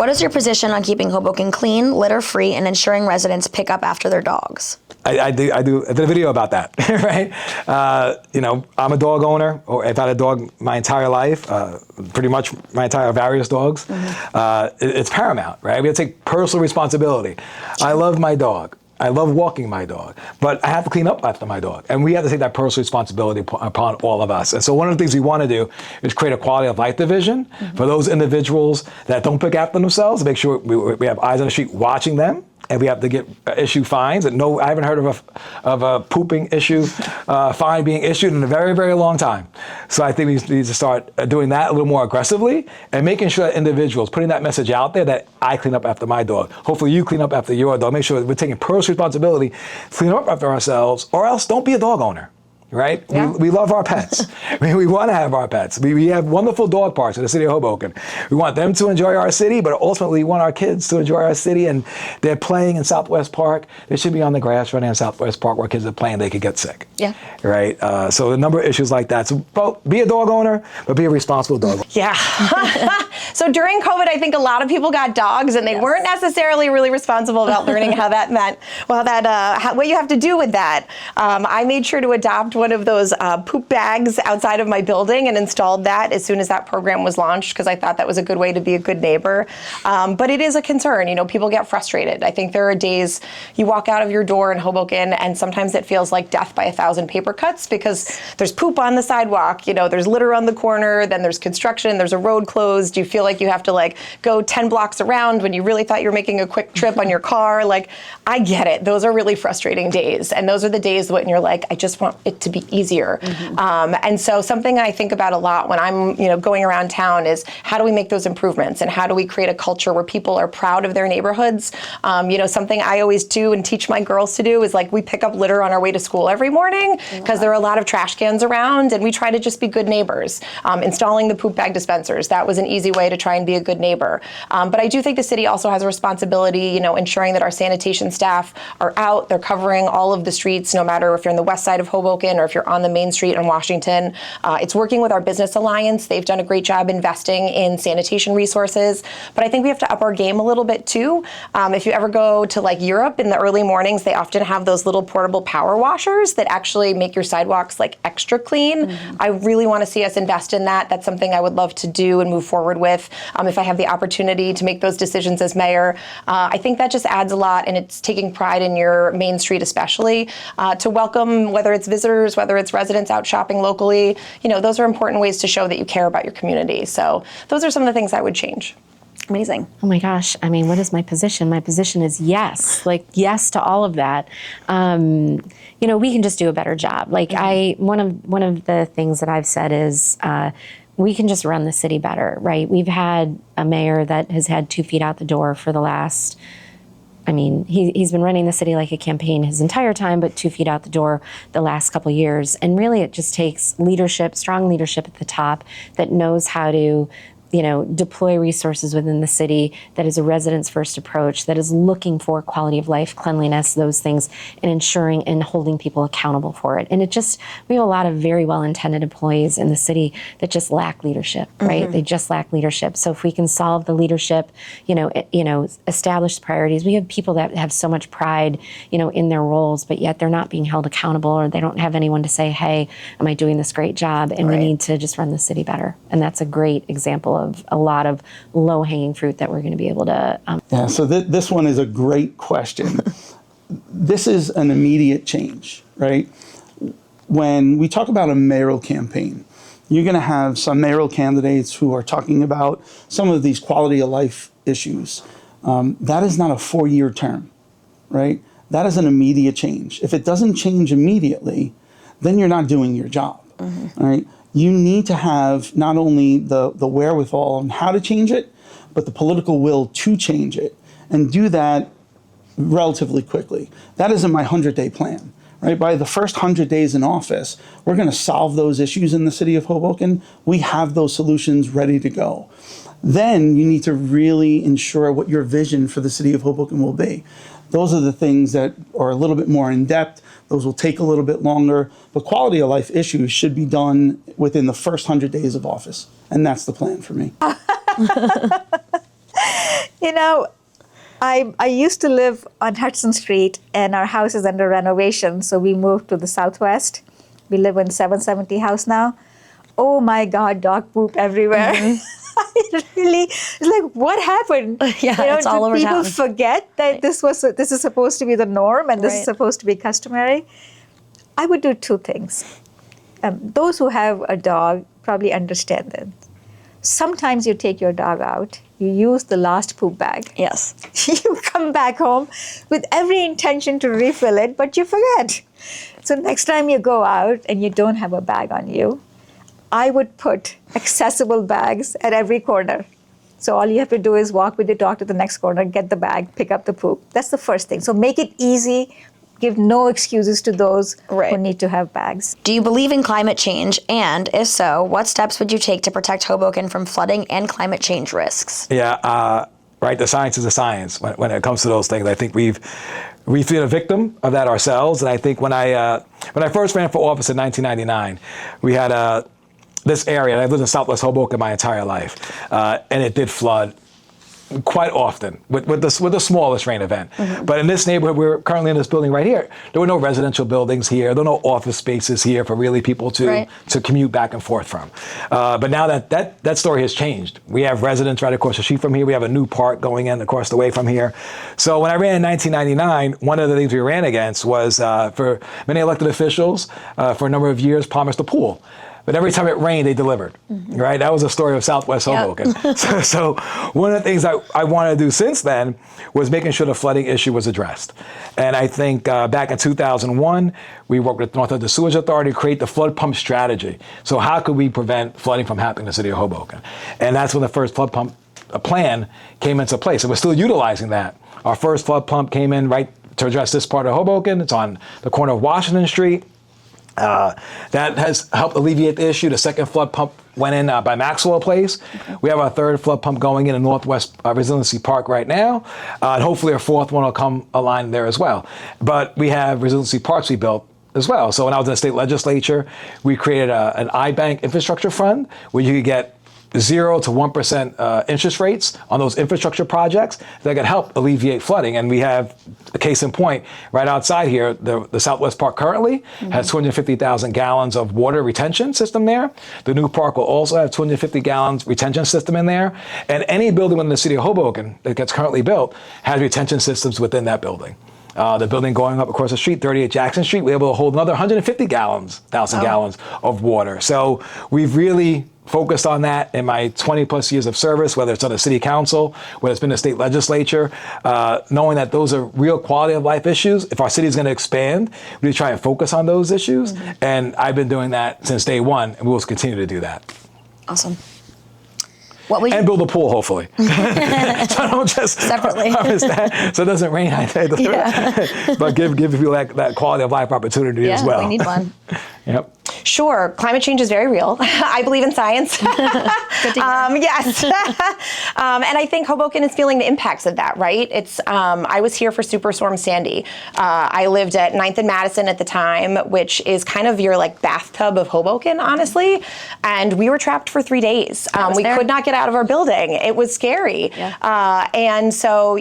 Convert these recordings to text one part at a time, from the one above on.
What is your position on keeping Hoboken clean, litter-free, and ensuring residents pick up after their dogs? I did a video about that, right? I'm a dog owner, or I've had a dog my entire life, pretty much my entire various dogs. It's paramount, right? We have to take personal responsibility. I love my dog. I love walking my dog, but I have to clean up after my dog. And we have to take that personal responsibility upon all of us. And so one of the things we want to do is create a quality of life division for those individuals that don't pick after themselves, to make sure we have eyes on the street watching them. And we have to issue fines. And no, I haven't heard of a pooping issue fine being issued in a very, very long time. So I think we need to start doing that a little more aggressively and making sure that individuals, putting that message out there that I clean up after my dog. Hopefully you clean up after your dog. Make sure that we're taking personal responsibility, clean up after ourselves, or else don't be a dog owner. Right? Yeah. We love our pets. We want to have our pets. We have wonderful dog parks in the city of Hoboken. We want them to enjoy our city, but ultimately we want our kids to enjoy our city, and they're playing in Southwest Park. They should be on the grass running in Southwest Park where kids are playing, they could get sick. Yeah. Right? So a number of issues like that. So be a dog owner, but be a responsible dog owner. Yeah. So during COVID, I think a lot of people got dogs and they weren't necessarily really responsible about learning how that meant, what you have to do with that. I made sure to adopt one of those poop bags outside of my building and installed that as soon as that program was launched, because I thought that was a good way to be a good neighbor. But it is a concern. People get frustrated. I think there are days you walk out of your door in Hoboken and sometimes it feels like death by 1,000 paper cuts, because there's poop on the sidewalk, there's litter on the corner, then there's construction, there's a road closed. You feel like you have to go 10 blocks around when you really thought you were making a quick trip on your car. I get it. Those are really frustrating days. And those are the days when you're like, I just want it to be easier. And so something I think about a lot when I'm going around town is, how do we make those improvements, and how do we create a culture where people are proud of their neighborhoods? Something I always do and teach my girls to do is we pick up litter on our way to school every morning, because there are a lot of trash cans around, and we try to just be good neighbors. Installing the poop bag dispensers, that was an easy way to try and be a good neighbor. But I do think the city also has a responsibility, ensuring that our sanitation staff are out, they're covering all of the streets, no matter if you're in the west side of Hoboken or if you're on the main street in Washington. It's working with our business alliance. They've done a great job investing in sanitation resources, but I think we have to up our game a little bit too. If you ever go to Europe in the early mornings, they often have those little portable power washers that actually make your sidewalks extra clean. I really want to see us invest in that. That's something I would love to do and move forward with if I have the opportunity to make those decisions as mayor. I think that just adds a lot, and it's taking pride in your main street especially, to welcome, whether it's visitors, whether it's residents out shopping locally. Those are important ways to show that you care about your community. So those are some of the things I would change. Amazing. Oh my gosh. I mean, what is my position? My position is yes, yes to all of that. We can just do a better job. One of the things that I've said is, we can just run the city better, right? We've had a mayor that has had 2 feet out the door for the last, he's been running the city like a campaign his entire time, but 2 feet out the door the last couple of years. And really it just takes leadership, strong leadership at the top that knows how to deploy resources within the city, that is a residents first approach, that is looking for quality of life, cleanliness, those things, and ensuring and holding people accountable for it. And we have a lot of very well-intended employees in the city that just lack leadership, right? They just lack leadership. So if we can solve the leadership, establish priorities. We have people that have so much pride, in their roles, but yet they're not being held accountable, or they don't have anyone to say, hey, am I doing this great job? And we need to just run the city better. And that's a great example of a lot of low-hanging fruit that we're going to be able to... Yeah, so this one is a great question. This is an immediate change, right? When we talk about a mayoral campaign, you're going to have some mayoral candidates who are talking about some of these quality of life issues. That is not a 4-year term, right? That is an immediate change. If it doesn't change immediately, then you're not doing your job, right? You need to have not only the wherewithal on how to change it, but the political will to change it, and do that relatively quickly. That is in my 100-day plan, right? By the first 100 days in office, we're going to solve those issues in the city of Hoboken. We have those solutions ready to go. Then you need to really ensure what your vision for the city of Hoboken will be. Those are the things that are a little bit more in depth. Those will take a little bit longer, but quality of life issues should be done within the first 100 days of office. And that's the plan for me. You know, I used to live on Hudson Street, and our house is under renovation, so we moved to the southwest. We live in 770 house now. Oh my God, dog poop everywhere. It really, it's like, what happened? Yeah, it's all over people town. forget that this is supposed to be the norm and this is Right. supposed to be customary? I would do two things. Those who have a dog probably understand that. Sometimes you take your dog out, you use the last poop bag. Yes. You come back home with every intention to refill it, but you forget. So next time you go out and you don't have a bag on you, I would put accessible bags at every corner. So all you have to do is walk with your dog to the next corner, get the bag, pick up the poop. That's the first thing. So make it easy. Give no excuses to those Right. who need to have bags. Do you believe in climate change? And if so, what steps would you take to protect Hoboken from flooding and climate change risks? Yeah, right. The science is the science when it comes to those things. I think we've been a victim of that ourselves. And I think when I first ran for office in 1999, we had this area. And I've lived in Southwest Hoboken my entire life, and it did flood quite often with the smallest rain event. But in this neighborhood, we're currently in this building right here. There were no residential buildings here. There were no office spaces here for really people Right. to commute back and forth from. But now that story has changed. We have residents right across the street from here. We have a new park going in across the way from here. So when I ran in 1999, one of the things we ran against was for many elected officials for a number of years promised a pool. But every time it rained, they delivered, right? That was the story of Southwest Yep. Hoboken. So one of the things I wanted to do since then was making sure the flooding issue was addressed. And I think back in 2001, we worked with North Hudson Sewage Authority to create the flood pump strategy. So how could we prevent flooding from happening in the city of Hoboken? And that's when the first flood pump plan came into place. And we're still utilizing that. Our first flood pump came in right to address this part of Hoboken. It's on the corner of Washington Street. That has helped alleviate the issue. The second flood pump went in by Maxwell Place. Okay. We have our third flood pump going in Northwest Resiliency Park right now. And hopefully our fourth one will come aligned there as well. But we have resiliency parks we built as well. So when I was in the state legislature, we created an iBank infrastructure fund where you could get 0 to 1% interest rates on those infrastructure projects that could help alleviate flooding. And we have a case in point right outside here. The Southwest Park currently has 250,000 gallons of water retention system there. The new park will also have 250 gallons retention system in there. And any building within the city of Hoboken that gets currently built has retention systems within that building. The building going up across the street, 38 Jackson Street, we're able to hold another 150,000 gallons of water. So we've really focused on that in my 20 plus years of service, whether it's on the city council, whether it's been the state legislature, knowing that those are real quality of life issues. If our city is going to expand, we need to try and focus on those issues. And I've been doing that since day one, and we will continue to do that. Awesome. What would you And build a pool, hopefully. So I don't just Separately. harvest that, so it doesn't rain. But give people that quality of life opportunity as well. we need one. Yep. Sure, climate change is very real. I believe in science. Good to hear. Yes. And I think Hoboken is feeling the impacts of that, right? I was here for Superstorm Sandy. I lived at 9th and Madison at the time, which is kind of your like bathtub of Hoboken, honestly. And we were trapped for 3 days. We could not get out of our building. It was scary. Yeah. And so,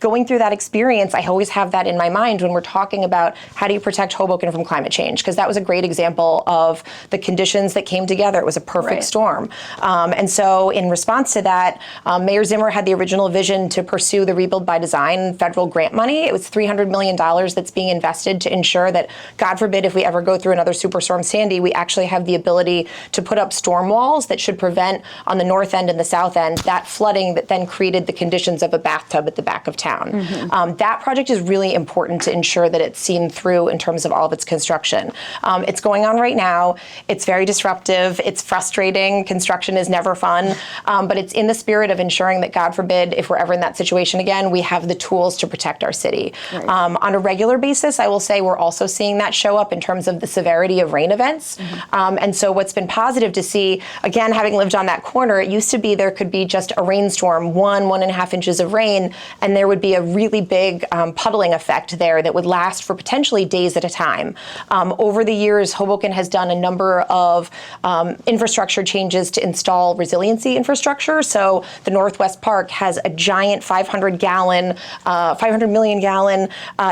going through that experience, I always have that in my mind when we're talking about how do you protect Hoboken from climate change, because that was a great example of the conditions that came together. It was a perfect storm. And so in response to that, Mayor Zimmer had the original vision to pursue the Rebuild by Design federal grant money. It was $300 million that's being invested to ensure that, God forbid, if we ever go through another Superstorm Sandy, we actually have the ability to put up storm walls that should prevent on the north end and the south end that flooding that then created the conditions of a bathtub at the back of town. That project is really important to ensure that it's seen through in terms of all of its construction. It's going on right now. It's very disruptive. It's frustrating. Construction is never fun. But it's in the spirit of ensuring that, God forbid, if we're ever in that situation again, we have the tools to protect our city. Right. On a regular basis, I will say we're also seeing that show up in terms of the severity of rain events. And so what's been positive to see, again, having lived on that corner, it used to be there could be just a rainstorm, 1.5 inches of rain, and there would be a really big puddling effect there that would last for potentially days at a time. Over the years, Hoboken has done done a number of infrastructure changes to install resiliency infrastructure. So the Northwest Park has a giant 500 million gallon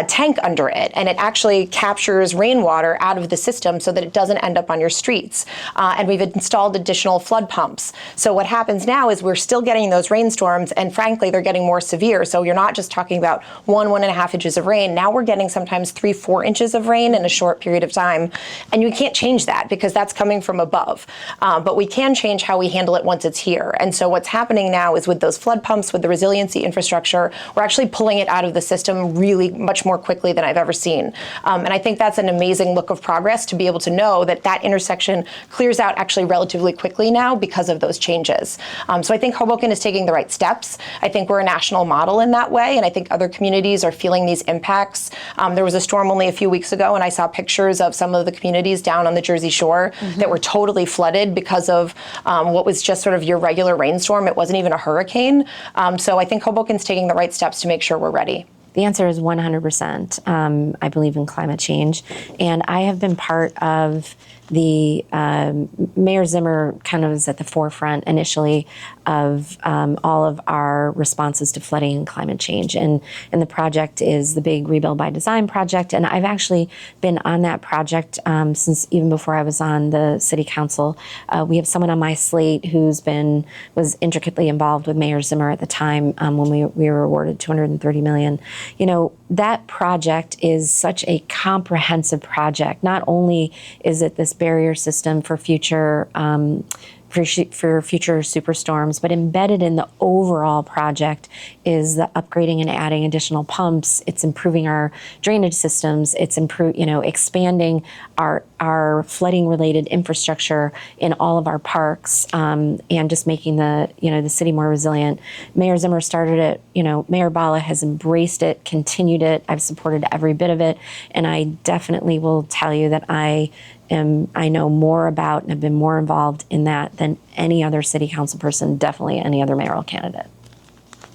tank under it, and it actually captures rainwater out of the system so that it doesn't end up on your streets. And we've installed additional flood pumps. So what happens now is we're still getting those rainstorms, and frankly, they're getting more severe. So you're not just talking about 1.5 inches of rain. Now we're getting sometimes 3-4 inches of rain in a short period of time. And you can't change that because that's coming from above. But we can change how we handle it once it's here. And so what's happening now is with those flood pumps, with the resiliency infrastructure, we're actually pulling it out of the system really much more quickly than I've ever seen. And I think that's an amazing look of progress to be able to know that that intersection clears out actually relatively quickly now because of those changes. So I think Hoboken is taking the right steps. I think we're a national model in that way, and I think other communities are feeling these impacts. There was a storm only a few weeks ago, and I saw pictures of some of the communities down on the Jersey Shore that were totally flooded because of what was just sort of your regular rainstorm. It wasn't even a hurricane. So I think Hoboken's taking the right steps to make sure we're ready. The answer is 100%. I believe in climate change. And I have been part of the, Mayor Zimmer kind of was at the forefront initially of all of our responses to flooding and climate change. And the project is the big Rebuild by Design project. And I've actually been on that project since even before I was on the city council. We have someone on my slate who's was intricately involved with Mayor Zimmer at the time when we were awarded $230 million. You know, that project is such a comprehensive project. Not only is it this barrier system for future superstorms, but embedded in the overall project is the upgrading and adding additional pumps. It's improving our drainage systems. It's expanding our flooding related infrastructure in all of our parks, and just making the city more resilient. Mayor Zimmer started it. Mayor Bala has embraced it, continued it. I've supported every bit of it, and I definitely will tell you that I know more about and have been more involved in that than any other city council person, definitely any other mayoral candidate.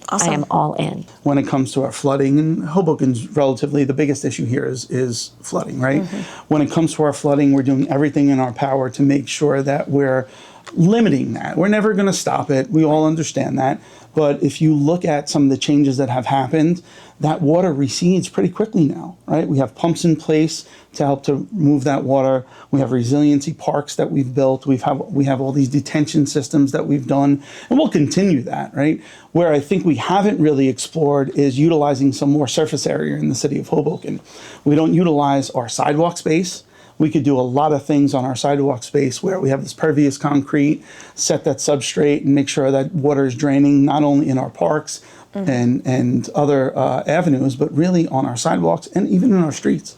Awesome. I am all in. When it comes to our flooding, and Hoboken's relatively the biggest issue here is flooding, right? When it comes to our flooding, we're doing everything in our power to make sure that we're limiting that. We're never going to stop it. We all understand that. But if you look at some of the changes that have happened, that water recedes pretty quickly now, right? We have pumps in place to help to move that water. We have resiliency parks that we've built. We have all these detention systems that we've done, and we'll continue that, right? Where I think we haven't really explored is utilizing some more surface area in the city of Hoboken. We don't utilize our sidewalk space. We could do a lot of things on our sidewalk space where we have this pervious concrete, set that substrate and make sure that water is draining not only in our parks and other avenues, but really on our sidewalks and even in our streets.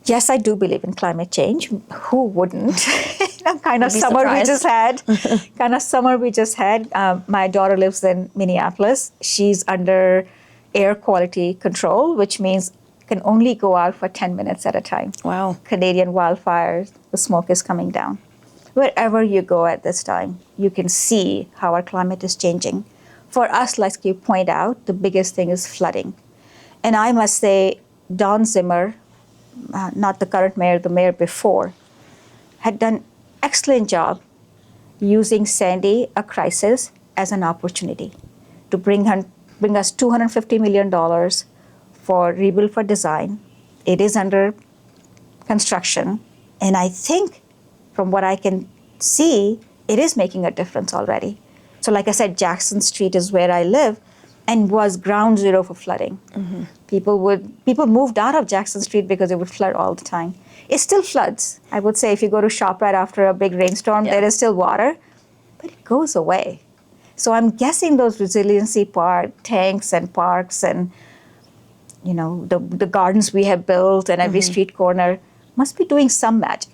Yes, I do believe in climate change. Who wouldn't? Kind of summer surprised. we just had. My daughter lives in Minneapolis. She's under air quality control, which means can only go out for 10 minutes at a time. Wow. Canadian wildfires, the smoke is coming down. Wherever you go at this time, you can see how our climate is changing. For us, like you point out, the biggest thing is flooding. And I must say, Don Zimmer, not the current mayor, the mayor before, had done excellent job using Sandy, a crisis, as an opportunity to bring us $250 million for Rebuild for Design. It is under construction. And I think from what I can see, it is making a difference already. So like I said, Jackson Street is where I live and was ground zero for flooding. People moved out of Jackson Street because it would flood all the time. It still floods. I would say if you go to ShopRite after a big rainstorm, there is still water, but it goes away. So I'm guessing those resiliency tanks and parks and the gardens we have built and every street corner must be doing some magic.